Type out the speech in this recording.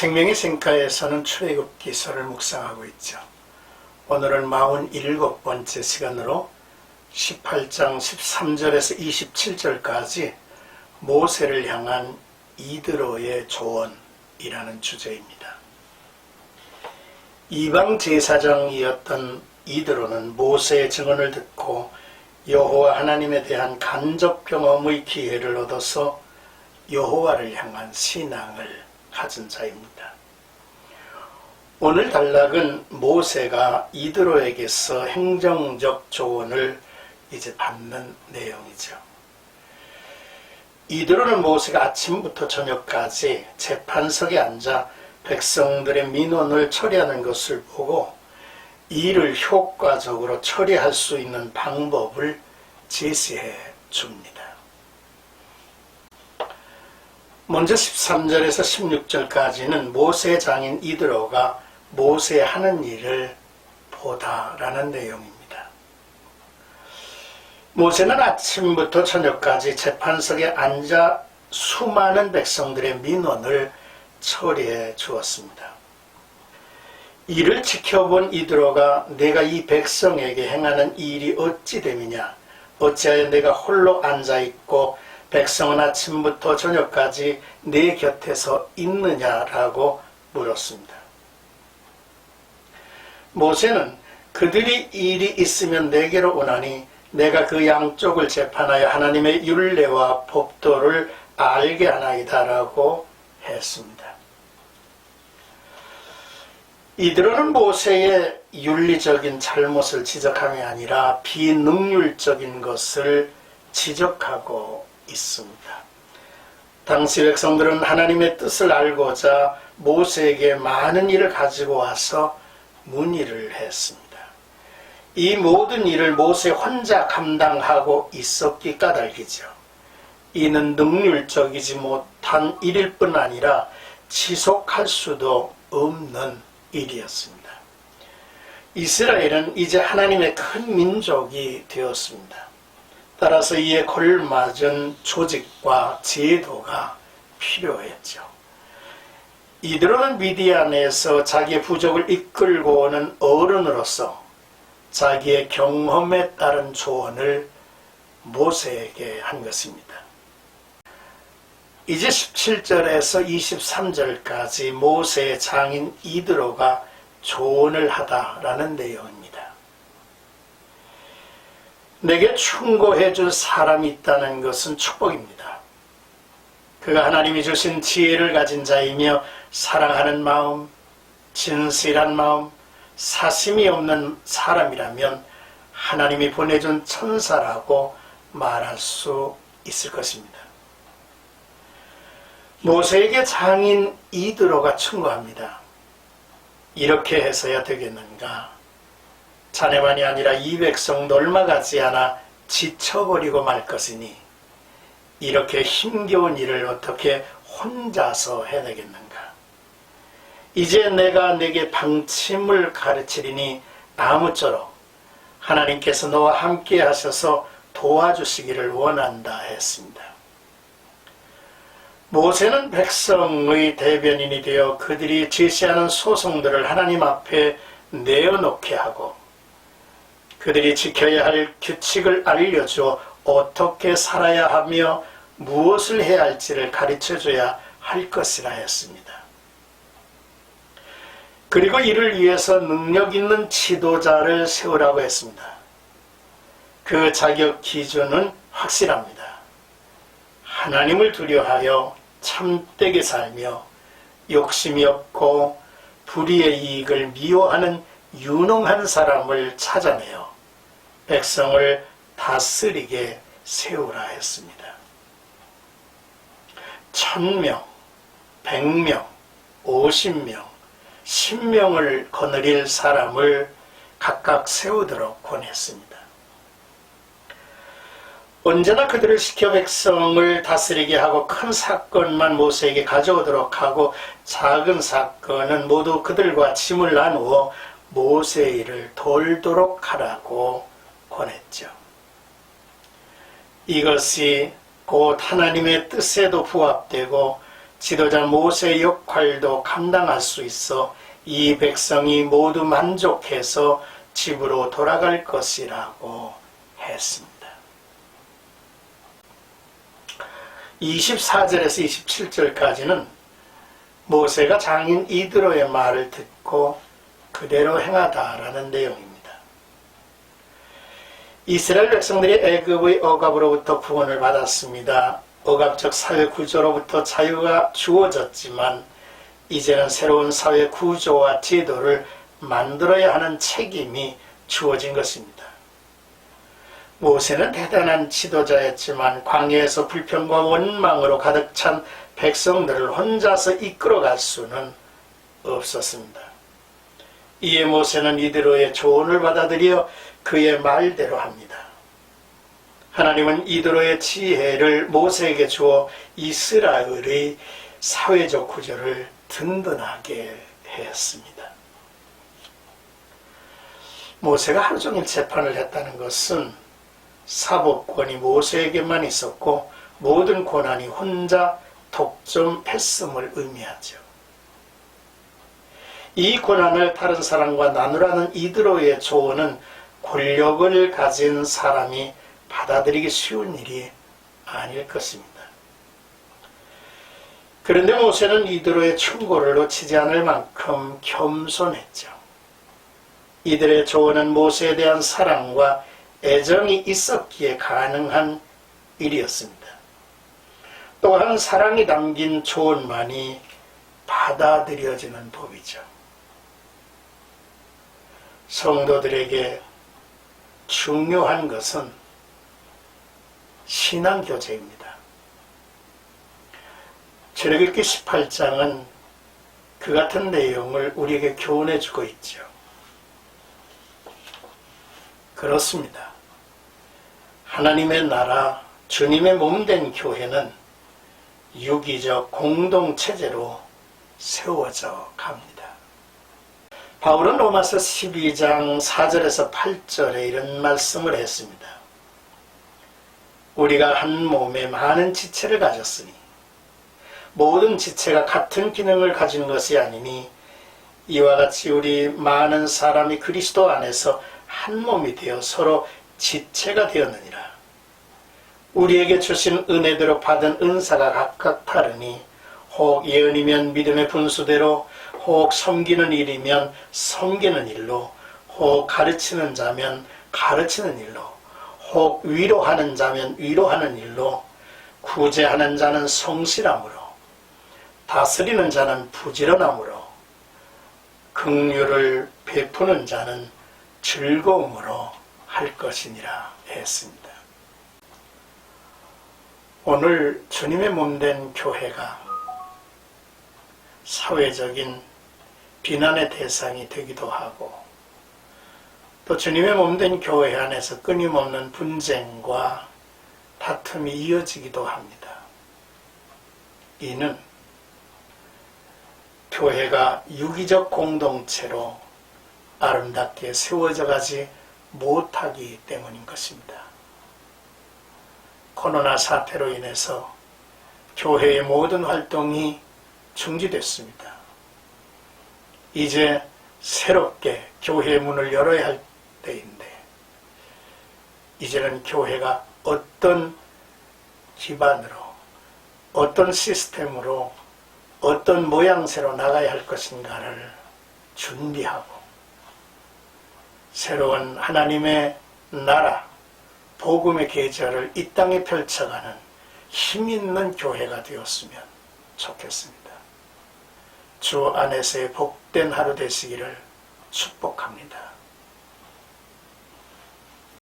생명의 생가에서는 출애굽기서를 묵상하고 있죠. 오늘은 47번째 시간으로 18장 13절에서 27절까지 모세를 향한 이드로의 조언이라는 주제입니다. 이방 제사장이었던 이드로는 모세의 증언을 듣고 여호와 하나님에 대한 간접 경험의 기회를 얻어서 여호와를 향한 신앙을 가진 자입니다. 오늘 단락은 모세가 이드로에게서 행정적 조언을 이제 받는 내용이죠. 이드로는 모세가 아침부터 저녁까지 재판석에 앉아 백성들의 민원을 처리하는 것을 보고 이를 효과적으로 처리할 수 있는 방법을 제시해 줍니다. 먼저 13절에서 16절까지는 모세의 장인 이드로가 모세 하는 일을 보다라는 내용입니다. 모세는 아침부터 저녁까지 재판석에 앉아 수많은 백성들의 민원을 처리해 주었습니다. 이를 지켜본 이드로가 내가 이 백성에게 행하는 일이 어찌 됨이냐, 어찌하여 내가 홀로 앉아있고 백성은 아침부터 저녁까지 내 곁에서 있느냐라고 물었습니다. 모세는 그들이 일이 있으면 내게로 오나니 내가 그 양쪽을 재판하여 하나님의 율례와 법도를 알게 하나이다라고 했습니다. 이드로는 모세의 윤리적인 잘못을 지적함이 아니라 비능률적인 것을 지적하고 있습니다. 당시 백성들은 하나님의 뜻을 알고자 모세에게 많은 일을 가지고 와서 문의를 했습니다. 이 모든 일을 모세 혼자 감당하고 있었기 까닭이죠. 이는 능률적이지 못한 일일 뿐 아니라 지속할 수도 없는 일이었습니다. 이스라엘은 이제 하나님의 큰 민족이 되었습니다. 따라서 이에 걸맞은 조직과 제도가 필요했죠. 이드로는 미디안에서 자기의 부족을 이끌고 오는 어른으로서 자기의 경험에 따른 조언을 모세에게 한 것입니다. 이제 17절에서 23절까지 모세의 장인 이드로가 조언을 하다라는 내용입니다. 내게 충고해 줄 사람이 있다는 것은 축복입니다. 그가 하나님이 주신 지혜를 가진 자이며 사랑하는 마음, 진실한 마음, 사심이 없는 사람이라면 하나님이 보내준 천사라고 말할 수 있을 것입니다. 모세에게 장인 이드로가 충고합니다. 이렇게 해서야 되겠는가? 자네만이 아니라 이 백성도 얼마 가지 않아 지쳐버리고 말 것이니 이렇게 힘겨운 일을 어떻게 혼자서 해내겠는가? 이제 내가 네게 방침을 가르치리니 아무쪼록 하나님께서 너와 함께 하셔서 도와주시기를 원한다 했습니다. 모세는 백성의 대변인이 되어 그들이 제시하는 소송들을 하나님 앞에 내어놓게 하고 그들이 지켜야 할 규칙을 알려줘 어떻게 살아야 하며 무엇을 해야 할지를 가르쳐줘야 할 것이라 했습니다. 그리고 이를 위해서 능력 있는 지도자를 세우라고 했습니다. 그 자격 기준은 확실합니다. 하나님을 두려워하여 참되게 살며 욕심이 없고 불의의 이익을 미워하는 유능한 사람을 찾아내어 백성을 다스리게 세우라 했습니다. 1000명, 100명, 50명, 10명을 거느릴 사람을 각각 세우도록 권했습니다. 언제나 그들을 시켜 백성을 다스리게 하고 큰 사건만 모세에게 가져오도록 하고 작은 사건은 모두 그들과 짐을 나누어 모세의 일을 돌도록 하라고 권했죠. 이것이 곧 하나님의 뜻에도 부합되고 지도자 모세의 역할도 감당할 수 있어 이 백성이 모두 만족해서 집으로 돌아갈 것이라고 했습니다. 24절에서 27절까지는 모세가 장인 이드로의 말을 듣고 그대로 행하다라는 내용입니다. 이스라엘 백성들이 애굽의 억압으로부터 구원을 받았습니다. 억압적 사회 구조로부터 자유가 주어졌지만 이제는 새로운 사회 구조와 제도를 만들어야 하는 책임이 주어진 것입니다. 모세는 대단한 지도자였지만 광야에서 불평과 원망으로 가득 찬 백성들을 혼자서 이끌어갈 수는 없었습니다. 이에 모세는 이드로의 조언을 받아들여 그의 말대로 합니다. 하나님은 이드로의 지혜를 모세에게 주어 이스라엘의 사회적 구조를 든든하게 했습니다. 모세가 하루 종일 재판을 했다는 것은 사법권이 모세에게만 있었고 모든 권한이 혼자 독점했음을 의미하죠. 이 권한을 다른 사람과 나누라는 이드로의 조언은 권력을 가진 사람이 받아들이기 쉬운 일이 아닐 것입니다. 그런데 모세는 이드로의 충고를 놓치지 않을 만큼 겸손했죠. 이들의 조언은 모세에 대한 사랑과 애정이 있었기에 가능한 일이었습니다. 또한 사랑이 담긴 조언만이 받아들여지는 법이죠. 성도들에게 중요한 것은 신앙교제입니다. 출애굽기 18장은 그 같은 내용을 우리에게 교훈해주고 있죠. 그렇습니다. 하나님의 나라, 주님의 몸된 교회는 유기적 공동체제로 세워져 갑니다. 바울은 로마서 12장 4절에서 8절에 이런 말씀을 했습니다. 우리가 한 몸에 많은 지체를 가졌으니 모든 지체가 같은 기능을 가진 것이 아니니 이와 같이 우리 많은 사람이 그리스도 안에서 한 몸이 되어 서로 지체가 되었느니라. 우리에게 주신 은혜대로 받은 은사가 각각 다르니 혹 예언이면 믿음의 분수대로, 혹 섬기는 일이면 섬기는 일로, 혹 가르치는 자면 가르치는 일로, 혹 위로하는 자면 위로하는 일로, 구제하는 자는 성실함으로, 다스리는 자는 부지런함으로, 긍휼을 베푸는 자는 즐거움으로 할 것이니라 했습니다. 오늘 주님의 몸된 교회가 사회적인 비난의 대상이 되기도 하고 또 주님의 몸된 교회 안에서 끊임없는 분쟁과 다툼이 이어지기도 합니다. 이는 교회가 유기적 공동체로 아름답게 세워져 가지 못하기 때문인 것입니다. 코로나 사태로 인해서 교회의 모든 활동이 중지됐습니다. 이제 새롭게 교회의 문을 열어야 할 때인데 이제는 교회가 어떤 기반으로, 어떤 시스템으로, 어떤 모양새로 나가야 할 것인가를 준비하고 새로운 하나님의 나라, 복음의 계절을 이 땅에 펼쳐가는 힘있는 교회가 되었으면 좋겠습니다. 주 안에서의 복된 하루 되시기를 축복합니다.